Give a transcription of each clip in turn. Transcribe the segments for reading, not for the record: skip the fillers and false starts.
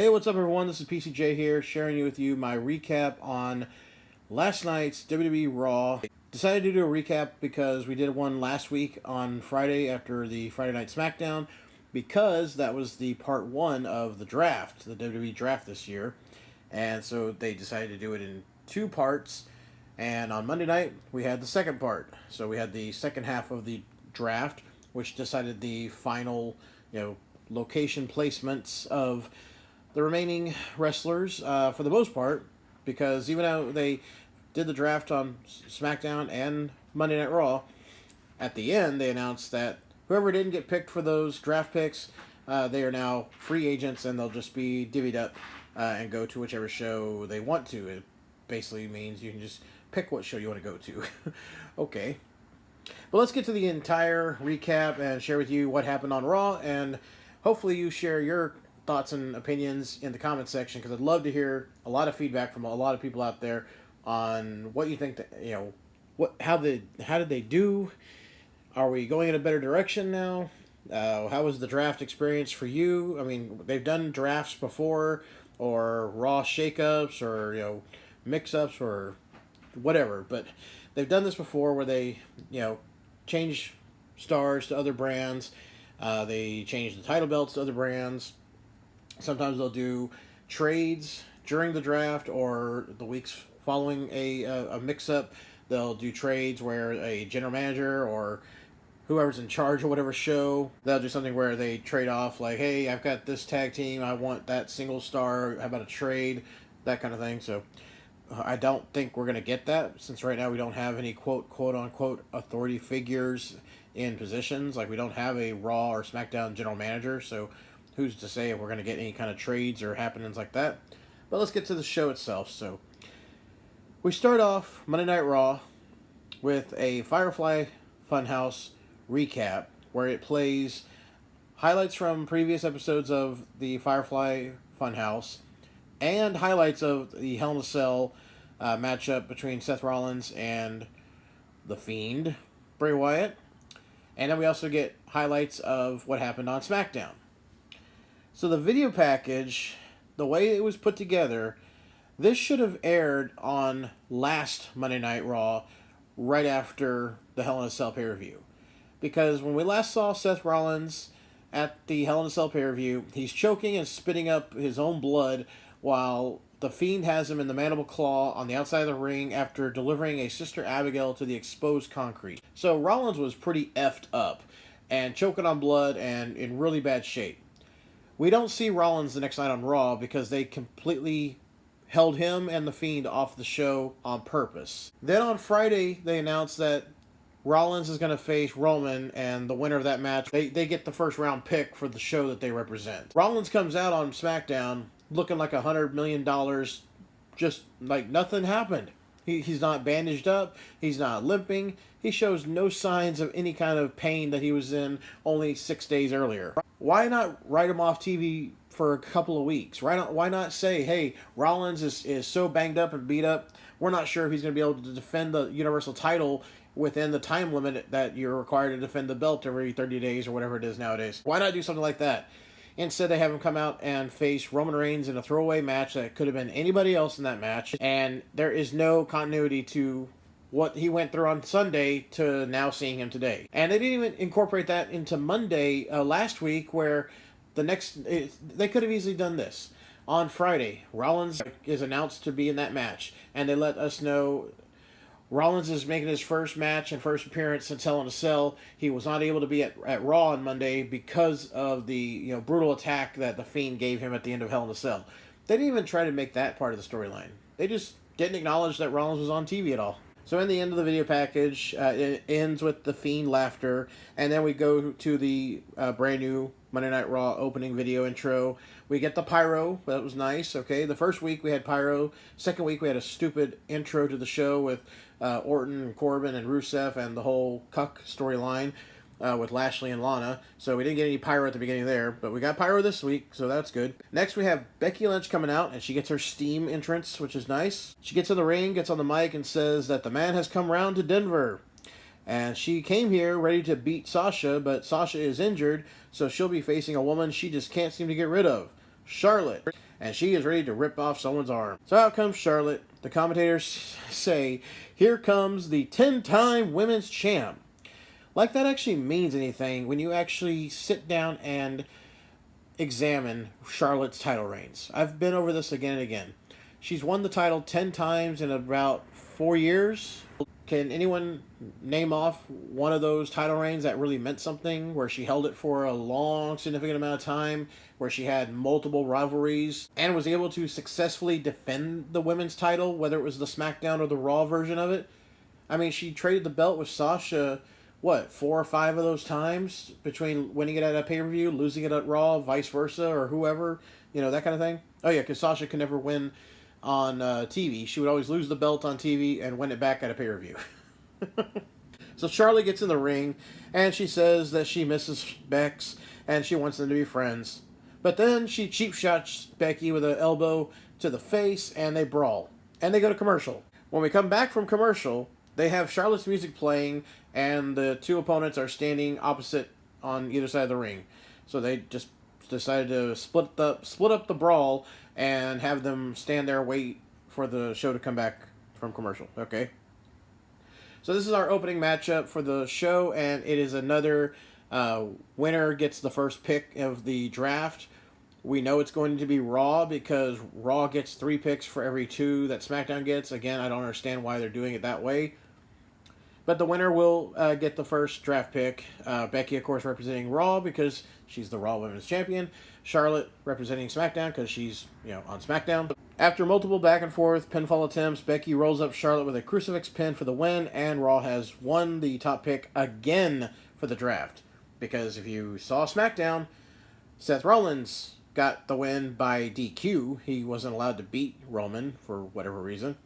Hey, what's up everyone? This is PCJ here, sharing with you my recap on last night's WWE Raw. Decided to do a recap because we did one last week on Friday after the Friday Night SmackDown, because that was the part one of the draft, the WWE draft this year. And so they decided to do it in two parts. And on Monday night, we had the second part. So we had the second half of the draft, which decided the final, location placements of the remaining wrestlers for the most part, because even though they did the draft on SmackDown and Monday Night Raw, at the end they announced that whoever didn't get picked for those draft picks, they are now free agents and they'll just be divvied up and go to whichever show they want to. It basically means you can just pick what show you want to go to. Okay. But let's get to the entire recap and share with you what happened on Raw, and hopefully you share your thoughts and opinions in the comment section, because I'd love to hear a lot of feedback from a lot of people out there on what you think that, how did they do? Are we going in a better direction now? How was the draft experience for you? I mean, they've done drafts before, or Raw shakeups, or mix-ups, or whatever, but they've done this before where they change stars to other brands. They change the title belts to other brands. Sometimes they'll do trades during the draft or the weeks following a mix-up. They'll do trades where a general manager or whoever's in charge of whatever show, they'll do something where they trade off, like, hey, I've got this tag team, I want that single star, how about a trade, that kind of thing. So I don't think we're going to get that, since right now we don't have any quote-unquote authority figures in positions. Like, we don't have a Raw or SmackDown general manager, so who's to say if we're going to get any kind of trades or happenings like that. But let's get to the show itself. So we start off Monday Night Raw with a Firefly Funhouse recap, where it plays highlights from previous episodes of the Firefly Funhouse and highlights of the Hell in a Cell matchup between Seth Rollins and The Fiend, Bray Wyatt. And then we also get highlights of what happened on SmackDown. So the video package, the way it was put together, this should have aired on last Monday Night Raw, right after the Hell in a Cell pay-per-view. Because when we last saw Seth Rollins at the Hell in a Cell pay-per-view, he's choking and spitting up his own blood while The Fiend has him in the mandible claw on the outside of the ring after delivering a Sister Abigail to the exposed concrete. So Rollins was pretty effed up and choking on blood and in really bad shape. We don't see Rollins the next night on Raw because they completely held him and The Fiend off the show on purpose. Then on Friday, they announced that Rollins is going to face Roman, and the winner of that match, they get the first round pick for the show that they represent. Rollins comes out on SmackDown looking like $100 million, just like nothing happened. He's not bandaged up, he's not limping, he shows no signs of any kind of pain that he was in only 6 days earlier. Why not write him off TV for a couple of weeks? Why not say, hey, Rollins is so banged up and beat up, we're not sure if he's going to be able to defend the Universal title within the time limit that you're required to defend the belt every 30 days or whatever it is nowadays. Why not do something like that? Instead, they have him come out and face Roman Reigns in a throwaway match that could have been anybody else in that match, and there is no continuity to what he went through on Sunday to now seeing him today. And they didn't even incorporate that into Monday last week, where they could have easily done this. On Friday, Rollins is announced to be in that match, and they let us know Rollins is making his first match and first appearance since Hell in a Cell. He was not able to be at Raw on Monday because of the brutal attack that The Fiend gave him at the end of Hell in a Cell. They didn't even try to make that part of the storyline. They just didn't acknowledge that Rollins was on TV at all. So in the end of the video package, it ends with The Fiend laughter, and then we go to the brand new Monday Night Raw opening video intro. We get the pyro. That was nice. Okay, the first week we had pyro. Second week we had a stupid intro to the show with Orton and Corbin and Rusev and the whole Cuck storyline with Lashley and Lana. So we didn't get any pyro at the beginning there, but we got pyro this week, so that's good. Next we have Becky Lynch coming out, and she gets her steam entrance, which is nice. She gets in the ring, gets on the mic, and says that the man has come round to Denver. And she came here ready to beat Sasha, but Sasha is injured, so she'll be facing a woman she just can't seem to get rid of, Charlotte, and she is ready to rip off someone's arm. So out comes Charlotte. The commentators say, "Here comes the 10-time women's champ." Like that actually means anything when you actually sit down and examine Charlotte's title reigns. I've been over this again and again. She's won the title 10 times in about 4 years. Can anyone name off one of those title reigns that really meant something, where she held it for a long, significant amount of time, where she had multiple rivalries, and was able to successfully defend the women's title, whether it was the SmackDown or the Raw version of it? I mean, she traded the belt with Sasha, what, 4 or 5 of those times, between winning it at a pay-per-view, losing it at Raw, vice versa, or whoever, that kind of thing. Oh yeah, because Sasha could never win on TV. She would always lose the belt on TV and win it back at a pay-per-view. So Charlotte gets in the ring, and she says that she misses Bex, and she wants them to be friends. But then she cheap shots Becky with an elbow to the face, and they brawl. And they go to commercial. When we come back from commercial, they have Charlotte's music playing, and the two opponents are standing opposite on either side of the ring. So they just decided to split up the brawl and have them stand there, wait for the show to come back from commercial. Okay. So this is our opening matchup for the show, and it is another winner gets the first pick of the draft. We know it's going to be Raw because Raw gets 3 picks for every 2 that SmackDown gets. Again, I don't understand why they're doing it that way. But the winner will get the first draft pick. Becky, of course, representing Raw because she's the Raw Women's Champion. Charlotte representing SmackDown because she's, on SmackDown. After multiple back and forth pinfall attempts, Becky rolls up Charlotte with a crucifix pin for the win, and Raw has won the top pick again for the draft. Because if you saw SmackDown, Seth Rollins got the win by DQ. He wasn't allowed to beat Roman for whatever reason,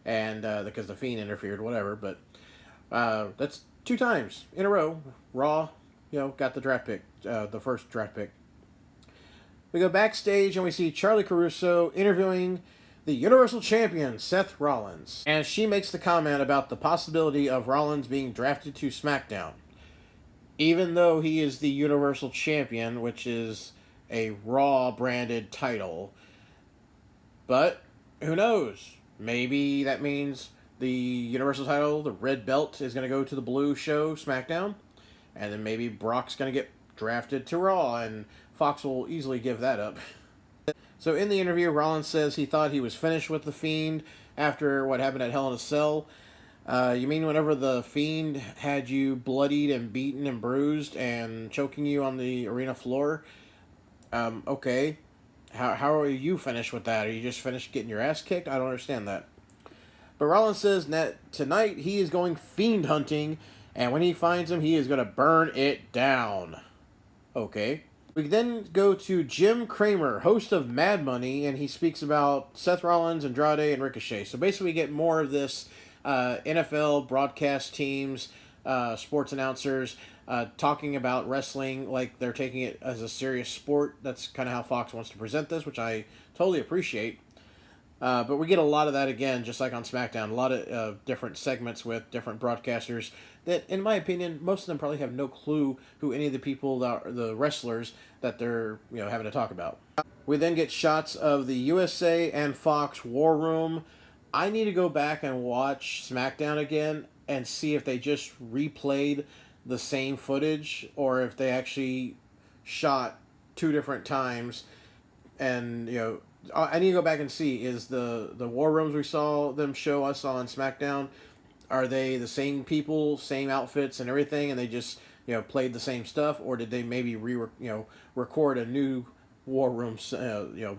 and because the Fiend interfered, whatever. But that's 2 times in a row. Raw, got the draft pick, the first draft pick. We go backstage and we see Charlie Caruso interviewing the Universal Champion, Seth Rollins. And she makes the comment about the possibility of Rollins being drafted to SmackDown. Even though he is the Universal Champion, which is a Raw-branded title. But, who knows? Maybe that means the Universal title, the red belt, is going to go to the blue show, SmackDown. And then maybe Brock's going to get drafted to Raw, and Fox will easily give that up. So in the interview, Rollins says he thought he was finished with The Fiend after what happened at Hell in a Cell. You mean whenever The Fiend had you bloodied and beaten and bruised and choking you on the arena floor? Okay. How are you finished with that? Are you just finished getting your ass kicked? I don't understand that. But Rollins says that tonight he is going Fiend hunting, and when he finds him, he is going to burn it down. Okay. We then go to Jim Cramer, host of Mad Money, and he speaks about Seth Rollins, Andrade, and Ricochet. So basically we get more of this NFL broadcast teams, sports announcers, talking about wrestling like they're taking it as a serious sport. That's kind of how Fox wants to present this, which I totally appreciate. But we get a lot of that again, just like on SmackDown. A lot of different segments with different broadcasters that, in my opinion, most of them probably have no clue who any of the people, the wrestlers, that they're having to talk about. We then get shots of the USA and Fox War Room. I need to go back and watch SmackDown again and see if they just replayed the same footage or if they actually shot 2 different times. And I need to go back and see, is the War Rooms we saw them show us on SmackDown, are they the same people, same outfits and everything, and they just played the same stuff, or did they maybe record a new War Room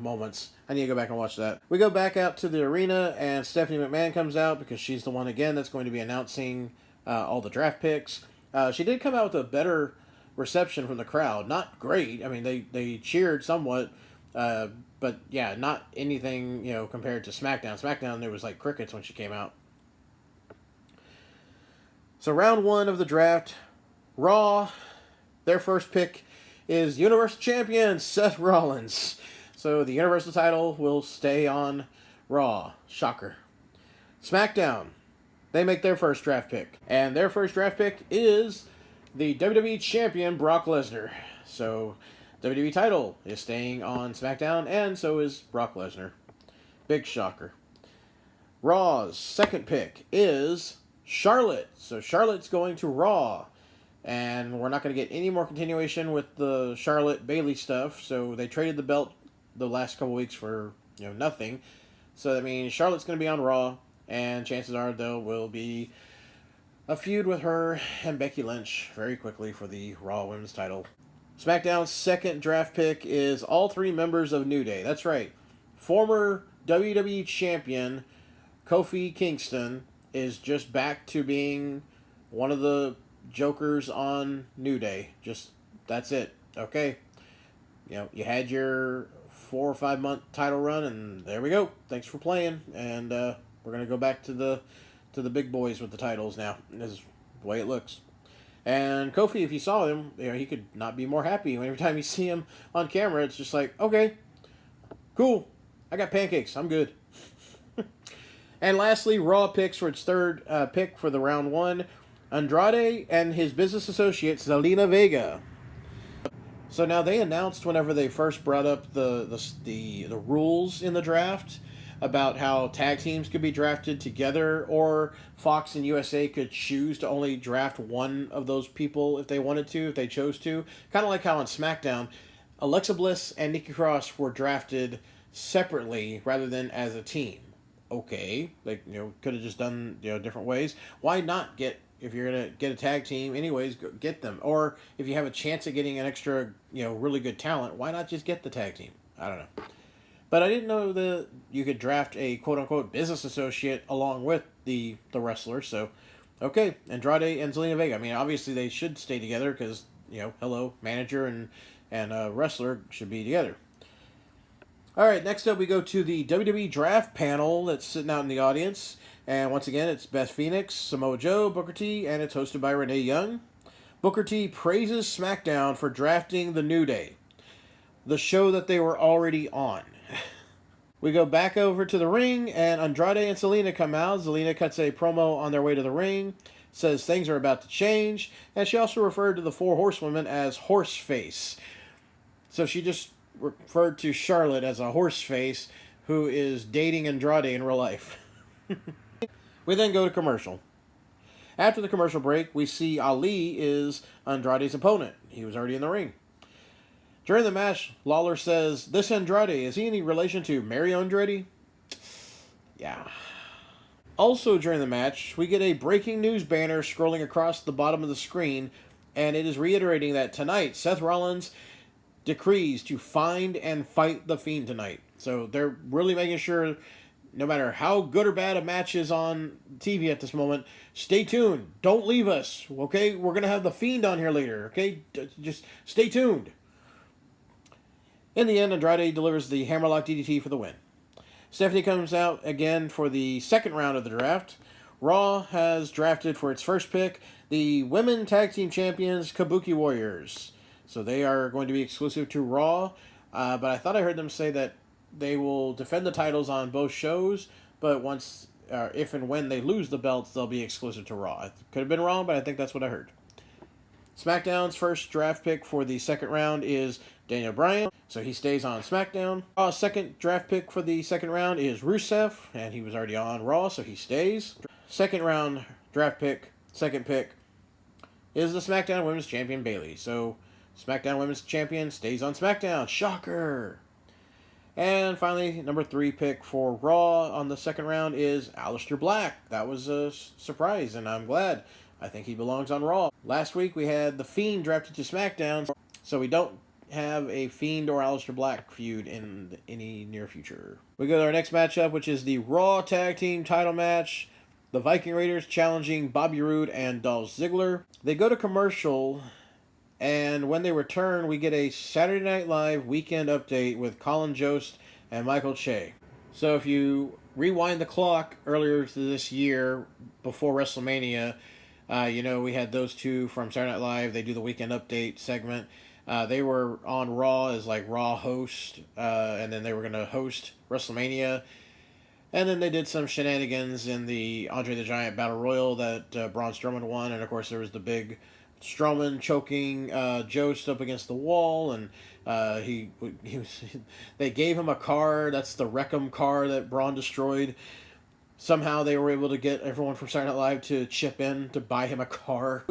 moments? I need to go back and watch that. We go back out to the arena, and Stephanie McMahon comes out because she's the one again that's going to be announcing all the draft picks. She did come out with a better reception from the crowd. Not great. I mean, they cheered somewhat. But yeah, not anything, compared to SmackDown. SmackDown, there was like crickets when she came out. So round 1 of the draft, Raw, their first pick is Universal Champion Seth Rollins. So the Universal title will stay on Raw. Shocker. SmackDown, they make their first draft pick. And their first draft pick is the WWE Champion Brock Lesnar. So WWE title is staying on SmackDown, and so is Brock Lesnar. Big shocker. Raw's second pick is Charlotte. So Charlotte's going to Raw. And we're not going to get any more continuation with the Charlotte Bayley stuff. So they traded the belt the last couple weeks for nothing. So that means Charlotte's going to be on Raw. And chances are there will be a feud with her and Becky Lynch very quickly for the Raw Women's title. SmackDown's second draft pick is all three members of New Day. That's right. Former WWE Champion Kofi Kingston is just back to being one of the jokers on New Day. Just, that's it. Okay. You had your 4 or 5 month title run, and there we go. Thanks for playing. And we're going to go back to the big boys with the titles now. This is the way it looks. And Kofi, if you saw him, he could not be more happy. Every time you see him on camera, it's just like, okay, cool. I got pancakes. I'm good. And lastly, Raw picks for its third pick for the round one. Andrade and his business associate, Zelina Vega. So now they announced whenever they first brought up the rules in the draft about how tag teams could be drafted together, or Fox and USA could choose to only draft one of those people if they wanted to, if they chose to. Kind of like how on SmackDown, Alexa Bliss and Nikki Cross were drafted separately rather than as a team. Okay, like could have just done different ways. Why not if you're gonna get a tag team anyways, get them. Or if you have a chance at getting an extra really good talent, why not just get the tag team? I don't know. But I didn't know that you could draft a quote-unquote business associate along with the wrestler. So, okay, Andrade and Zelina Vega. I mean, obviously they should stay together because, hello, manager and wrestler should be together. All right, next up we go to the WWE draft panel that's sitting out in the audience. And once again, it's Beth Phoenix, Samoa Joe, Booker T, and it's hosted by Renee Young. Booker T praises SmackDown for drafting the New Day, the show that they were already on. We go back over to the ring, and Andrade and Zelina come out. Zelina cuts a promo on their way to the ring, says things are about to change, and she also referred to the 4 horsewomen as horse face. So she just referred to Charlotte as a horse face who is dating Andrade in real life. We then go to commercial. After the commercial break, we see Ali is Andrade's opponent. He was already in the ring. During the match, Lawler says, "This Andrade, is he any relation to Mario Andretti?" Yeah. Also during the match, we get a breaking news banner scrolling across the bottom of the screen, and it is reiterating that tonight, Seth Rollins decrees to find and fight The Fiend tonight. So they're really making sure, no matter how good or bad a match is on TV at this moment, stay tuned. Don't leave us, okay? We're going to have The Fiend on here later, okay? Just stay tuned. In the end, Andrade delivers the Hammerlock DDT for the win. Stephanie comes out again for the second round of the draft. Raw has drafted for its first pick the Women Tag Team Champions Kabuki Warriors. So they are going to be exclusive to Raw, but I thought I heard them say that they will defend the titles on both shows, but once, if and when they lose the belts, they'll be exclusive to Raw. I could have been wrong, but I think that's what I heard. SmackDown's first draft pick for the second round is Daniel Bryan, so he stays on SmackDown. Raw's second draft pick for the second round is Rusev, and he was already on Raw, so he stays. Second round draft pick, second pick, is the SmackDown Women's Champion Bayley. So SmackDown Women's Champion stays on SmackDown. Shocker! And finally, number 3 pick for Raw on the second round is Aleister Black. That was a surprise, and I'm glad. I think he belongs on Raw. Last week we had The Fiend drafted to SmackDown, so we don't have a Fiend or Aleister Black feud in any near future. We go to our next matchup, which is the Raw Tag Team title match. The Viking Raiders challenging Bobby Roode and Dolph Ziggler. They go to commercial, and when they return, we get a Saturday Night Live weekend update with Colin Jost and Michael Che. So if you rewind the clock earlier to this year, before WrestleMania, we had those two from Saturday Night Live. They do the weekend update segment. They were on Raw as like Raw host, and then they were going to host WrestleMania. And then they did some shenanigans in the Andre the Giant Battle Royal that Braun Strowman won. And of course there was the big Strowman choking Jost up against the wall, and he was. They gave him a car. That's the Wreckham car that Braun destroyed. Somehow they were able to get everyone from Saturday Night Live to chip in to buy him a car.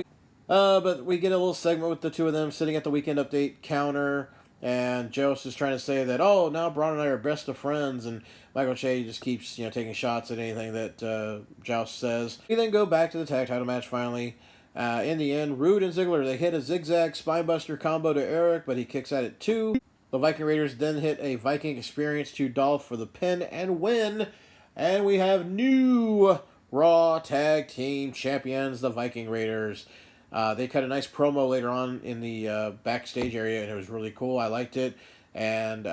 But we get a little segment with the two of them sitting at the Weekend Update counter, and Jost is trying to say that, oh, now Braun and I are best of friends, and Michael Che just keeps, taking shots at anything that Joust says. We then go back to the tag title match finally. In the end, Rude and Ziggler, they hit a zigzag spinebuster combo to Eric, but he kicks at it too. The Viking Raiders then hit a Viking Experience to Dolph for the pin and win. And we have new Raw Tag Team Champions, the Viking Raiders. They cut a nice promo later on in the backstage area, and it was really cool. I liked it. And,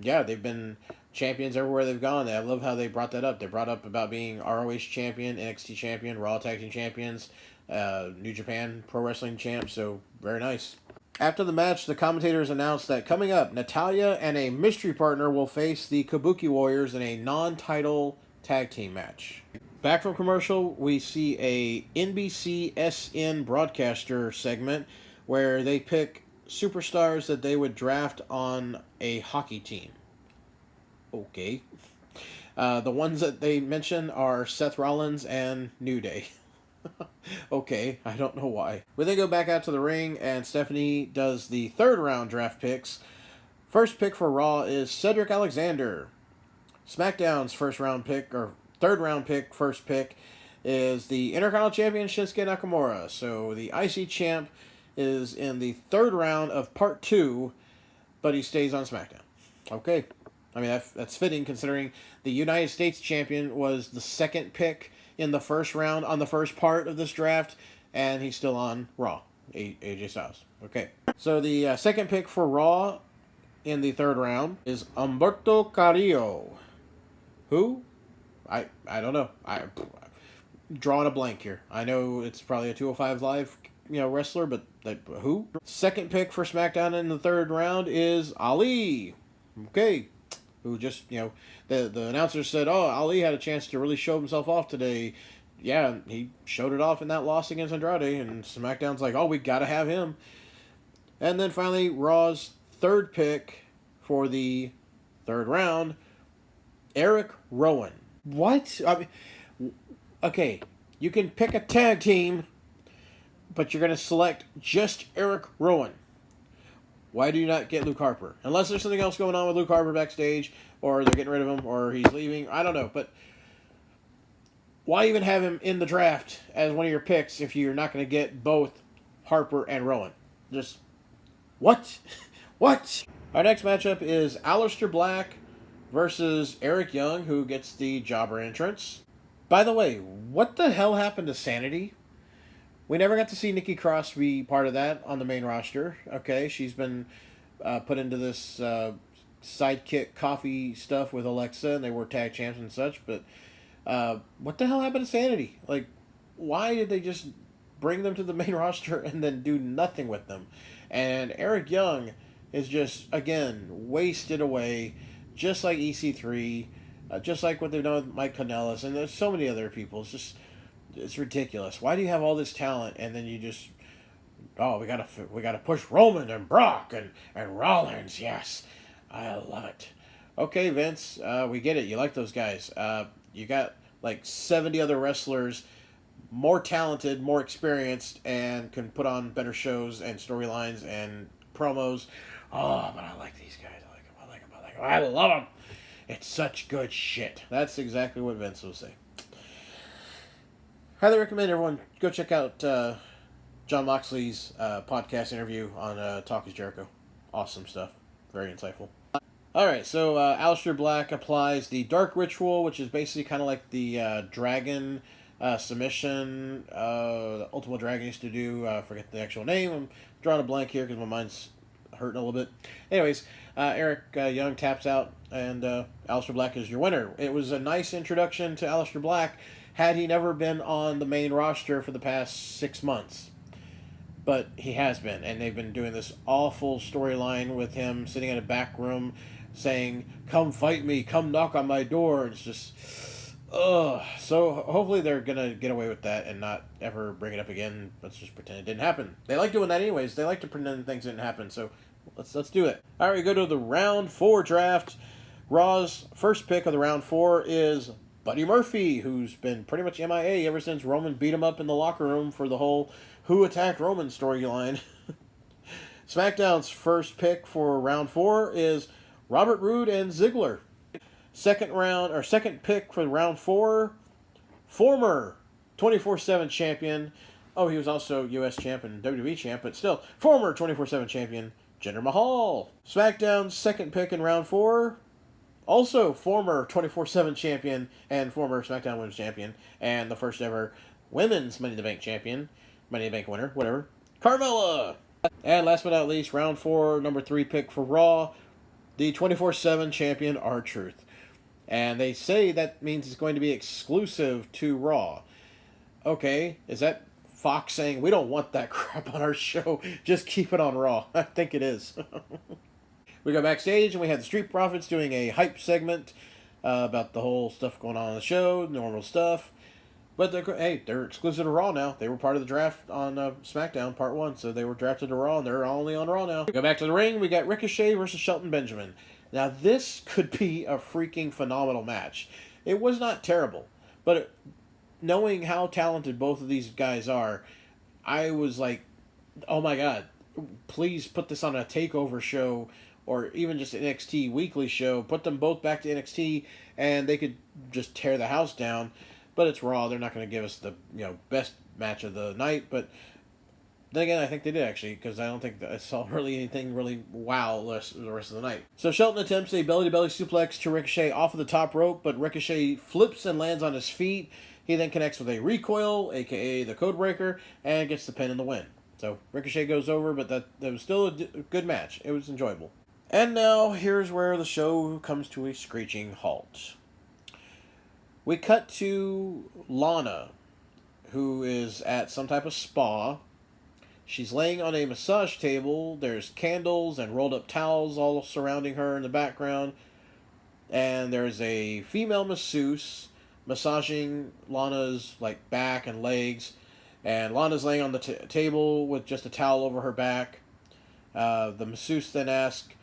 yeah, they've been champions everywhere they've gone. I love how they brought that up. They brought up about being ROH champion, NXT champion, Raw Tag Team champions, New Japan Pro Wrestling champs, so very nice. After the match, the commentators announced that coming up, Natalya and a mystery partner will face the Kabuki Warriors in a non-title tag team match. Back from commercial, we see a NBC SN broadcaster segment where they pick superstars that they would draft on a hockey team. Okay. The ones that they mention are Seth Rollins and New Day. Okay, I don't know why. We then go back out to the ring, and Stephanie does the third round draft picks. First pick for Raw is Cedric Alexander. SmackDown's first round pick, or third round pick, first pick, is the Intercontinental Champion Shinsuke Nakamura. So the IC champ is in the third round of part 2, but he stays on SmackDown. Okay. I mean, that's fitting considering the United States champion was the second pick in the first round on the first part of this draft, and he's still on Raw. AJ Styles. Okay. So the second pick for Raw in the third round is Humberto Carrillo. Who? I don't know. I'm drawing a blank here. I know it's probably a 205 Live wrestler, but who? Second pick for SmackDown in the third round is Ali. Okay. Who just, the announcer said, oh, Ali had a chance to really show himself off today. Yeah, he showed it off in that loss against Andrade, and SmackDown's like, oh, we got to have him. And then finally, Raw's third pick for the third round, Eric Rowan. What? I mean, okay, you can pick a tag team, but you're going to select just Eric Rowan. Why do you not get Luke Harper? Unless there's something else going on with Luke Harper backstage, or they're getting rid of him, or he's leaving. I don't know. But why even have him in the draft as one of your picks if you're not going to get both Harper and Rowan? Just, what? What? Our next matchup is Aleister Black versus Eric Young, who gets the jobber entrance. By the way, what the hell happened to Sanity? We never got to see Nikki Cross be part of that on the main roster. Okay, she's been put into this sidekick coffee stuff with Alexa, and they were tag champs and such. But what the hell happened to Sanity? Like, why did they just bring them to the main roster and then do nothing with them? And Eric Young is just, again, wasted away, just like EC3, just like what they've done with Mike Kanellis, and there's so many other people. It's ridiculous. Why do you have all this talent and then you just, oh, we gotta push Roman and Brock and Rollins? Yes, I love it. Okay, Vince, we get it. You like those guys. You got like 70 other wrestlers, more talented, more experienced, and can put on better shows and storylines and promos. Oh, but I like these guys. I like them. I love them. It's such good shit. That's exactly what Vince will say. Highly recommend everyone go check out John Moxley's podcast interview on Talk is Jericho. Awesome stuff. Very insightful. Alright, so Aleister Black applies the Dark Ritual, which is basically kind of like the Dragon submission the Ultimate Dragon used to do. Forget the actual name. I'm drawing a blank here because my mind's hurting a little bit. Anyways, Eric Young taps out, and Aleister Black is your winner. It was a nice introduction to Aleister Black had he never been on the main roster for the past 6 months. But he has been, and they've been doing this awful storyline with him sitting in a back room saying, come fight me, come knock on my door. It's just, So hopefully they're gonna get away with that and not ever bring it up again. Let's just pretend it didn't happen. They like doing that anyways. They like to pretend things didn't happen. So let's do it. All right, we go to the round 4 draft. Raw's first pick of the round 4 is Buddy Murphy, who's been pretty much MIA ever since Roman beat him up in the locker room for the whole "Who Attacked Roman" storyline. SmackDown's first pick for round 4 is Robert Roode and Ziggler. Second pick for round 4, former 24/7 champion. Oh, he was also U.S. champ and WWE champ, but still, former 24/7 champion, Jinder Mahal. SmackDown's second pick in round 4, also former 24/7 champion and former SmackDown Women's champion, and the first ever Women's Money in the Bank champion, Money in the Bank winner, whatever, Carmella. And last but not least, round 4, number 3 pick for Raw, the 24/7 champion, R-Truth. And they say that means it's going to be exclusive to Raw. Okay, is that Fox saying, we don't want that crap on our show, just keep it on Raw? I think it is. We go backstage and we have the Street Profits doing a hype segment about the whole stuff going on the show, normal stuff. But they're exclusive to Raw now. They were part of the draft on SmackDown Part 1, so they were drafted to Raw, and they're only on Raw now. We go back to the ring. We got Ricochet versus Shelton Benjamin. Now, this could be a freaking phenomenal match. It was not terrible, but knowing how talented both of these guys are, I was like, oh my god, please put this on a TakeOver show or even just an NXT weekly show. Put them both back to NXT, and they could just tear the house down. But it's Raw. They're not going to give us the best match of the night, but then again, I think they did actually, because I don't think that I saw really anything really wow the rest of the night. So Shelton attempts a belly-to-belly suplex to Ricochet off of the top rope, but Ricochet flips and lands on his feet. He then connects with a recoil, aka the Codebreaker, and gets the pin and the win. So Ricochet goes over, but that was still a good match. It was enjoyable. And now, here's where the show comes to a screeching halt. We cut to Lana, who is at some type of spa. She's laying on a massage table. There's candles and rolled up towels all surrounding her in the background. And there's a female masseuse massaging Lana's back and legs. And Lana's laying on the table with just a towel over her back. The masseuse then asks,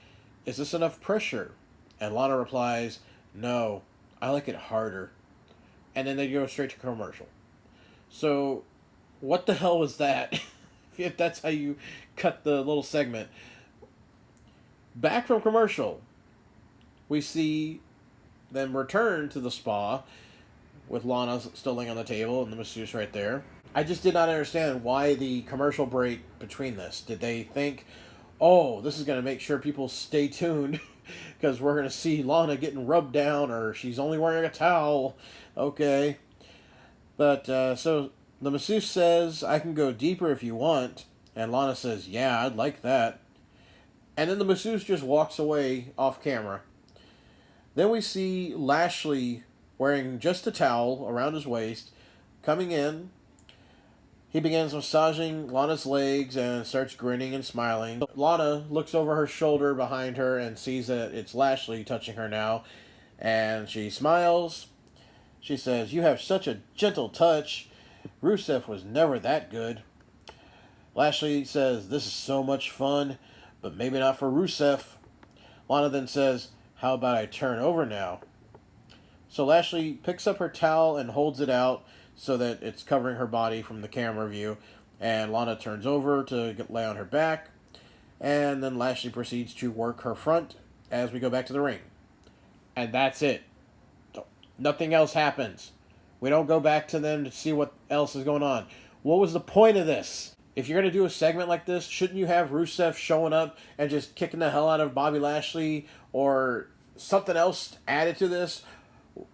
"Is this enough pressure?" And Lana replies, "No, I like it harder." And then they go straight to commercial. So, what the hell was that? If that's how you cut the little segment. Back from commercial, we see them return to the spa with Lana still laying on the table and the masseuse right there. I just did not understand why the commercial break between this. Did they think, oh, this is going to make sure people stay tuned because we're going to see Lana getting rubbed down, or she's only wearing a towel? Okay. But, so the masseuse says, "I can go deeper if you want." And Lana says, "Yeah, I'd like that." And then the masseuse just walks away off camera. Then we see Lashley wearing just a towel around his waist, coming in. He begins massaging Lana's legs and starts grinning and smiling. Lana looks over her shoulder behind her and sees that it's Lashley touching her now. And she smiles. She says, "You have such a gentle touch. Rusev was never that good." Lashley says, "This is so much fun, but maybe not for Rusev." Lana then says, "How about I turn over now?" So Lashley picks up her towel and holds it out so that it's covering her body from the camera view. And Lana turns over to lay on her back. And then Lashley proceeds to work her front as we go back to the ring. And that's it. Nothing else happens. We don't go back to them to see what else is going on. What was the point of this? If you're going to do a segment like this, shouldn't you have Rusev showing up and just kicking the hell out of Bobby Lashley or something else added to this?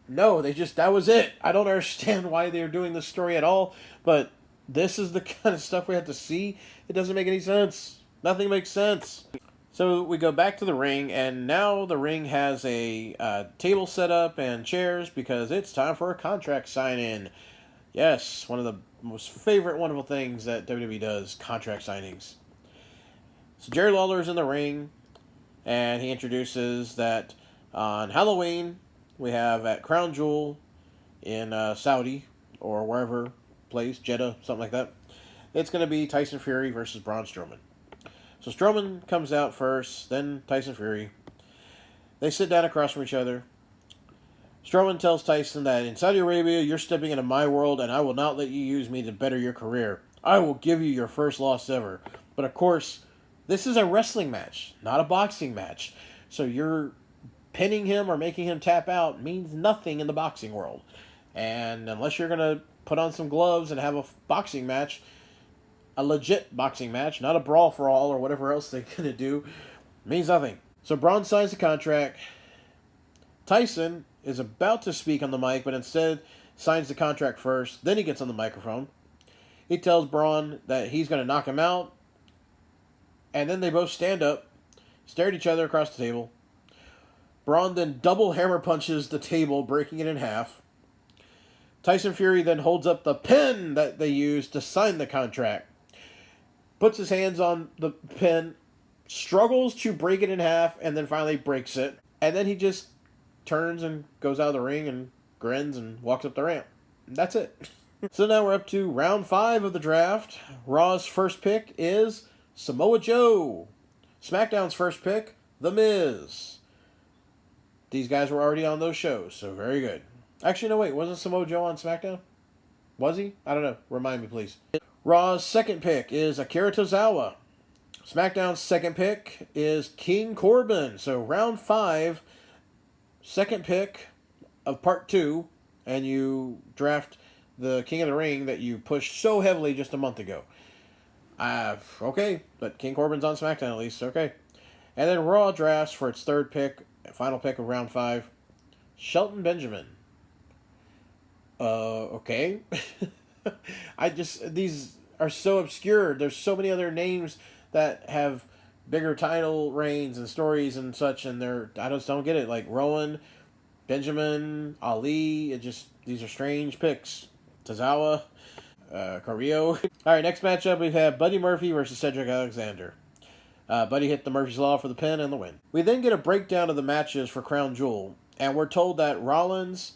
No, that was it. I don't understand why they're doing this story at all, but this is the kind of stuff we have to see. It doesn't make any sense. Nothing makes sense. So we go back to the ring, and now the ring has a table set up and chairs because it's time for a contract sign-in. Yes, one of the most favorite wonderful things that WWE does, contract signings. So Jerry Lawler is in the ring, and he introduces that on Halloween, we have at Crown Jewel in Saudi or wherever place, Jeddah, something like that. It's going to be Tyson Fury versus Braun Strowman. So Strowman comes out first, then Tyson Fury. They sit down across from each other. Strowman tells Tyson that in Saudi Arabia, you're stepping into my world, and I will not let you use me to better your career. I will give you your first loss ever. But of course, this is a wrestling match, not a boxing match. So you're pinning him or making him tap out means nothing in the boxing world. And unless you're going to put on some gloves and have a boxing match, a legit boxing match, not a brawl for all or whatever else they're going to do, means nothing. So Braun signs the contract. Tyson is about to speak on the mic, but instead signs the contract first. Then he gets on the microphone. He tells Braun that he's going to knock him out. And then they both stand up, stare at each other across the table. Braun then double hammer punches the table, breaking it in half. Tyson Fury then holds up the pen that they used to sign the contract. Puts his hands on the pen, struggles to break it in half, and then finally breaks it. And then he just turns and goes out of the ring and grins and walks up the ramp. And that's it. So now we're up to round 5 of the draft. Raw's first pick is Samoa Joe. SmackDown's first pick, The Miz. These guys were already on those shows, so very good. Actually, no, wait. Wasn't Samoa Joe on SmackDown? Was he? I don't know. Remind me, please. Raw's second pick is Akira Tozawa. SmackDown's second pick is King Corbin. So round 5, second pick of part 2, and you draft the King of the Ring that you pushed so heavily just a month ago. Okay, but King Corbin's on SmackDown at least, okay. And then Raw drafts for its third pick, final pick of round 5, Shelton Benjamin. Okay. These are so obscure. There's so many other names that have bigger title reigns and stories and such, and I just don't get it. Like Rowan, Benjamin, Ali, these are strange picks. Tozawa, Carrillo. Alright, next matchup we have Buddy Murphy versus Cedric Alexander. Buddy hit the Murphy's Law for the pin and the win. We then get a breakdown of the matches for Crown Jewel, and we're told that Rollins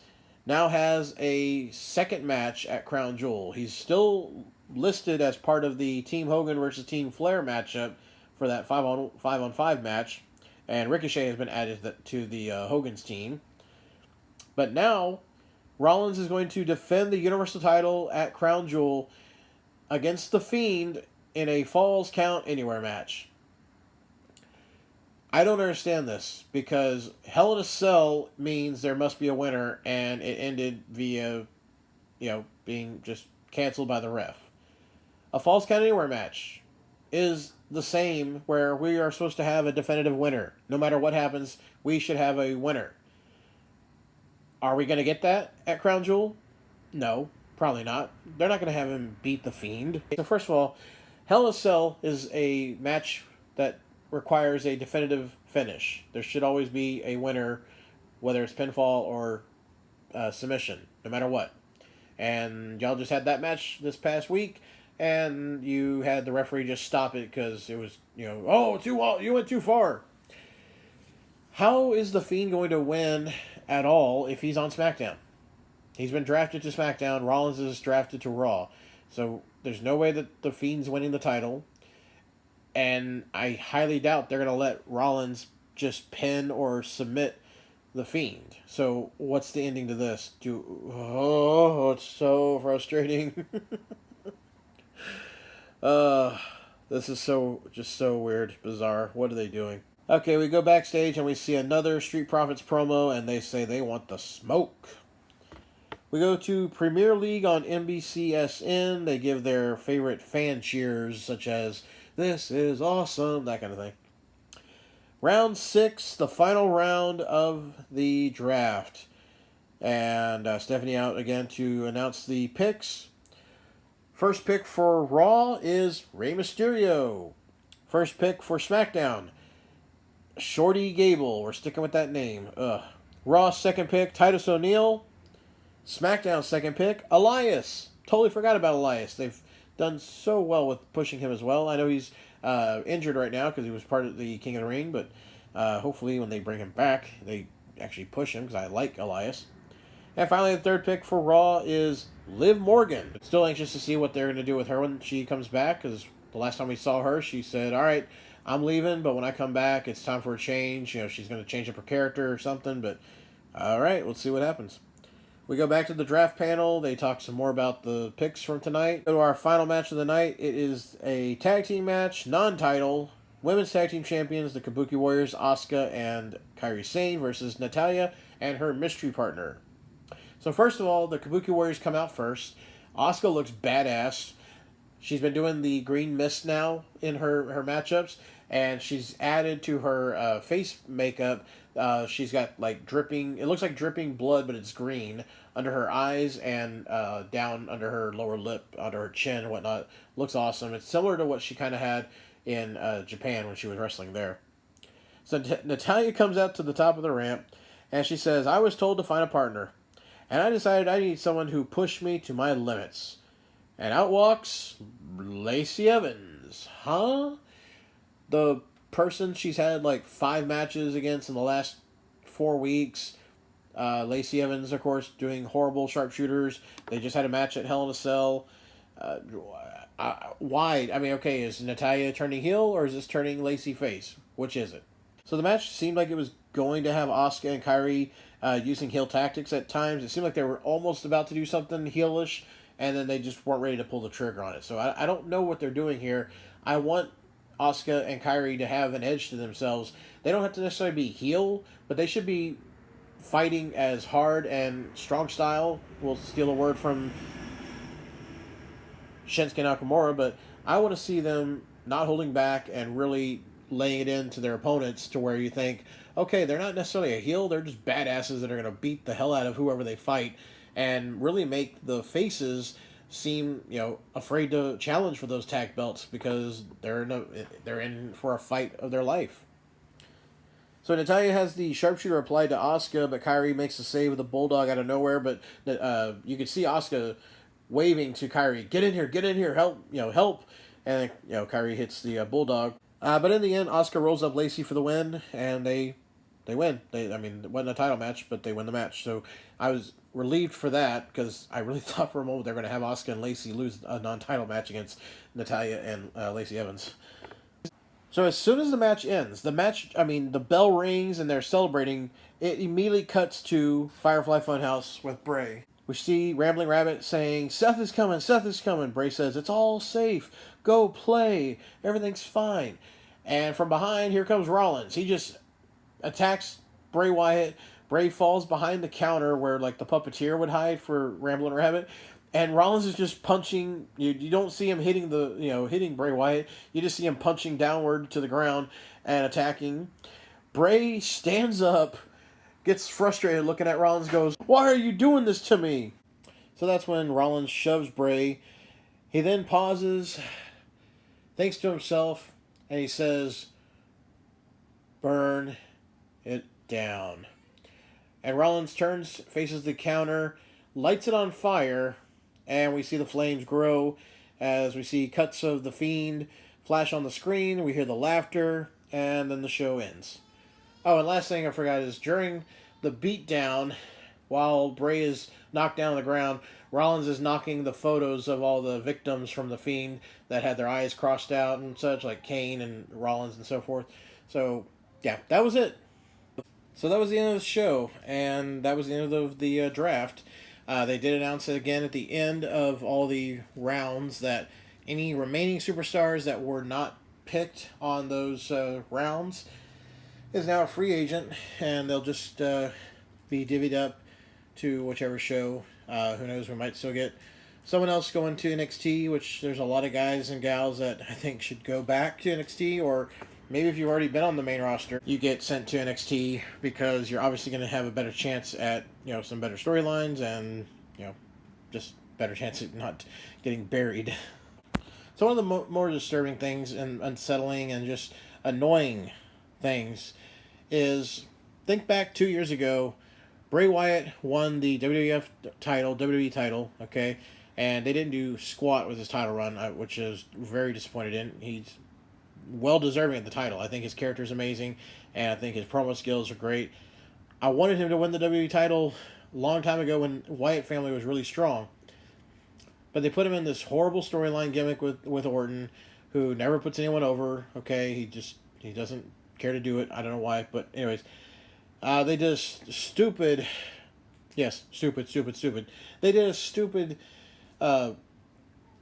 now has a second match at Crown Jewel. He's still listed as part of the Team Hogan versus Team Flair matchup for that 5-on-5 match, and Ricochet has been added to the Hogan's team. But now, Rollins is going to defend the Universal title at Crown Jewel against The Fiend in a Falls Count Anywhere match. I don't understand this, because Hell in a Cell means there must be a winner, and it ended via, being just canceled by the ref. A Falls Count Anywhere match is the same, where we are supposed to have a definitive winner. No matter what happens, we should have a winner. Are we going to get that at Crown Jewel? No, probably not. They're not going to have him beat The Fiend. So first of all, Hell in a Cell is a match that requires a definitive finish. There should always be a winner, whether it's pinfall or submission, no matter what. And y'all just had that match this past week, and you had the referee just stop it because it was, you went too far. How is The Fiend going to win at all if he's on SmackDown? He's been drafted to SmackDown. Rollins is drafted to Raw. So there's no way that The Fiend's winning the title. And I highly doubt they're going to let Rollins just pin or submit The Fiend. So what's the ending to this? It's so frustrating. This is just so weird, bizarre. What are they doing? Okay, we go backstage and we see another Street Profits promo, and they say they want the smoke. We go to Premier League on NBCSN. They give their favorite fan cheers, such as, "This is awesome," that kind of thing. Round 6, the final round of the draft. And Stephanie out again to announce the picks. First pick for Raw is Rey Mysterio. First pick for SmackDown, Shorty Gable. We're sticking with that name. Raw second pick, Titus O'Neil. SmackDown second pick, Elias. Totally forgot about Elias. They've done so well with pushing him as well. I know he's injured right now because he was part of the King of the Ring, but hopefully when they bring him back, they actually push him because I like Elias. And finally, the third pick for Raw is Liv Morgan. Still anxious to see what they're going to do with her when she comes back, because the last time we saw her, she said, all right, I'm leaving, but when I come back, it's time for a change. You know, she's going to change up her character or something, but all right, let's see what happens. We go back to the draft panel. They talk some more about the picks from tonight. Go to our final match of the night. It is a tag team match, non-title. Women's Tag Team Champions, the Kabuki Warriors, Asuka and Kairi Sane versus Natalya and her mystery partner. So first of all, the Kabuki Warriors come out first. Asuka looks badass. She's been doing the green mist now in her matchups, and she's added to her face makeup. She's got like dripping, it looks like dripping blood, but it's green under her eyes and down under her lower lip, under her chin and whatnot. Looks awesome. It's similar to what she kind of had in Japan when she was wrestling there. So Natalya comes out to the top of the ramp, and she says, I was told to find a partner, and I decided I need someone who pushed me to my limits. And out walks Lacey Evans. Huh? The person she's had like 5 matches against in the last 4 weeks. Lacey Evans, of course, doing horrible sharpshooters. They just had a match at Hell in a Cell. Why? I mean, okay, is Natalya turning heel or is this turning Lacey face? Which is it? So the match seemed like it was going to have Asuka and Kairi using heel tactics at times. It seemed like they were almost about to do something heelish, and then they just weren't ready to pull the trigger on it. So I don't know what they're doing here. I want Asuka and Kairi to have an edge to themselves. They don't have to necessarily be heel, but they should be fighting as hard and strong style. We'll steal a word from Shinsuke Nakamura, but I want to see them not holding back and really laying it into their opponents to where you think, okay, they're not necessarily a heel, they're just badasses that are going to beat the hell out of whoever they fight and really make the faces seem, afraid to challenge for those tag belts because they're in for a fight of their life. So Natalya has the sharpshooter applied to Asuka, but Kairi makes the save with a bulldog out of nowhere. But you can see Asuka waving to Kairi, get in here, help, help. And Kairi hits the bulldog. But in the end, Asuka rolls up Lacey for the win, and they win. It wasn't a title match, but they win the match. So I was relieved for that because I really thought for a moment they're going to have Asuka and Lacey lose a non-title match against Natalya and Lacey Evans. So as soon as the match ends, the bell rings and they're celebrating, it immediately cuts to Firefly Funhouse with Bray. We see Rambling Rabbit saying, Seth is coming. Bray says, it's all safe. Go play. Everything's fine. And from behind, here comes Rollins. He just attacks Bray Wyatt. Bray falls behind the counter where like the puppeteer would hide for Rambling Rabbit. And Rollins is just punching. You don't see him hitting hitting Bray Wyatt. You just see him punching downward to the ground and attacking. Bray stands up, gets frustrated looking at Rollins, goes, why are you doing this to me? So that's when Rollins shoves Bray. He then pauses, thinks to himself, and he says, burn it down. And Rollins turns, faces the counter, lights it on fire, and we see the flames grow as we see cuts of the Fiend flash on the screen. We hear the laughter, and then the show ends. Oh, and last thing I forgot is during the beatdown, while Bray is knocked down on the ground, Rollins is knocking the photos of all the victims from the Fiend that had their eyes crossed out and such, like Kane and Rollins and so forth. So, yeah, that was it. So that was the end of the show, and that was the end of the draft. They did announce it again at the end of all the rounds that any remaining superstars that were not picked on those rounds is now a free agent, and they'll just be divvied up to whichever show. Who knows, we might still get someone else going to NXT, which there's a lot of guys and gals that I think should go back to NXT, or maybe if you've already been on the main roster, you get sent to NXT because you're obviously going to have a better chance at, some better storylines and, just better chance at not getting buried. So one of the more disturbing things and unsettling and just annoying things is, think back 2 years ago, Bray Wyatt won the WWE title, okay? And they didn't do squat with his title run, which is very disappointed in. He's well deserving of the title. I think his character is amazing, and I think his promo skills are great. I wanted him to win the WWE title long time ago when Wyatt family was really strong. But they put him in this horrible storyline gimmick with Orton, who never puts anyone over. Okay, he doesn't care to do it. I don't know why, but anyways, they did a stupid. Yes, stupid. They did a stupid. Oh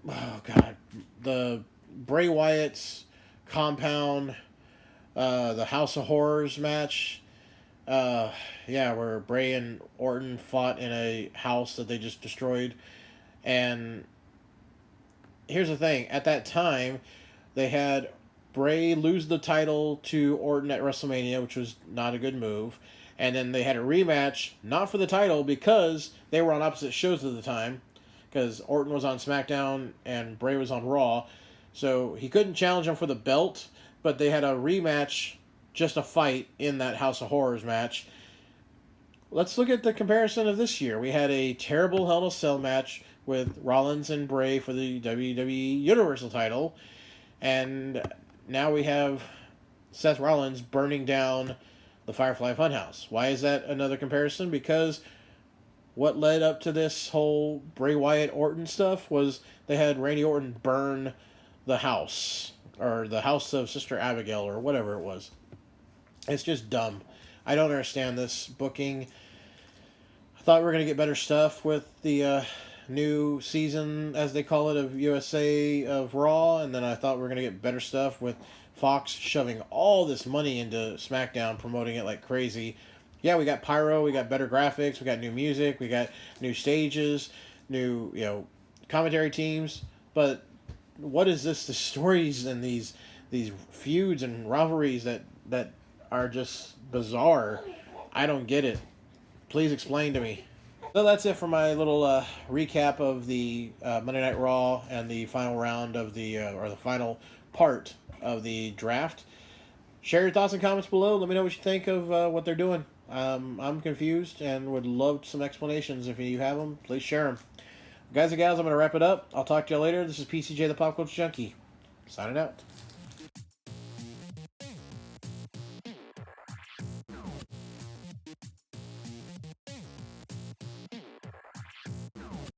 God, the Bray Wyatt's compound, the House of Horrors match. Yeah, where Bray and Orton fought in a house that they just destroyed. And here's the thing: at that time, they had Bray lose the title to Orton at WrestleMania, which was not a good move. And then they had a rematch, not for the title, because they were on opposite shows at the time. Because Orton was on SmackDown and Bray was on Raw. So he couldn't challenge him for the belt, but they had a rematch, just a fight, in that House of Horrors match. Let's look at the comparison of this year. We had a terrible Hell in a Cell match with Rollins and Bray for the WWE Universal title. And now we have Seth Rollins burning down the Firefly Funhouse. Why is that another comparison? Because what led up to this whole Bray Wyatt Orton stuff was they had Randy Orton burn the house, or the house of Sister Abigail, or whatever it was. It's just dumb. I don't understand this booking. I thought we were going to get better stuff with the new season, as they call it, of USA of Raw, and then I thought we were going to get better stuff with Fox shoving all this money into SmackDown, promoting it like crazy. Yeah, we got pyro, we got better graphics, we got new music, we got new stages, new commentary teams. But what is this? The stories and these feuds and rivalries that are just bizarre. I don't get it. Please explain to me. So that's it for my little recap of the Monday Night Raw and the final round of the or the final part of the draft. Share your thoughts and comments below. Let me know what you think of what they're doing. I'm confused and would love some explanations. If you have them, please share them. Guys and gals, I'm going to wrap it up. I'll talk to you later. This is PCJ, the Pop Culture Junkie, signing out.